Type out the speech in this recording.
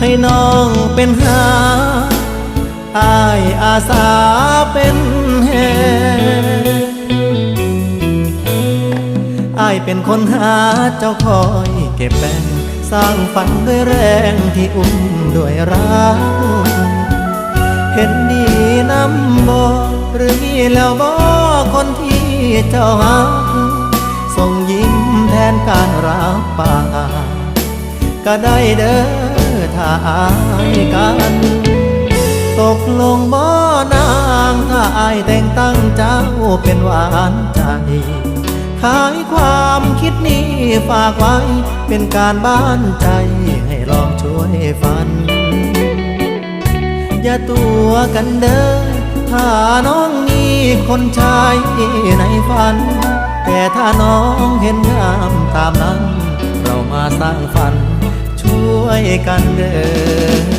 ให้น้องเป็นหาอ้ายอาสาเป็นแห่อ้ายเป็นคนหาเจ้าคอยเก็บแบ่งสร้างฝันด้วยแรงที่อุ้มด้วยรักเห็นดีน้ำบ่หรือมีแล้วบ่คนที่เจ้าหักส่งยิ้มแทนการรับปากก็ได้เด้อถ้าอายกันตกลงบ่นางถ้าอายแต่งตั้งเจ้าเป็นหวานใจขายความคิดนี้ฝากไว้เป็นการบ้านใจให้ลองช่วยฝันอย่าตัวกันเด้อถ้าน้องมีคนชายในฝันแต่ถ้าน้องเห็นงามตามนั้นเรามาสร้างฝันช่วยกันเด้อ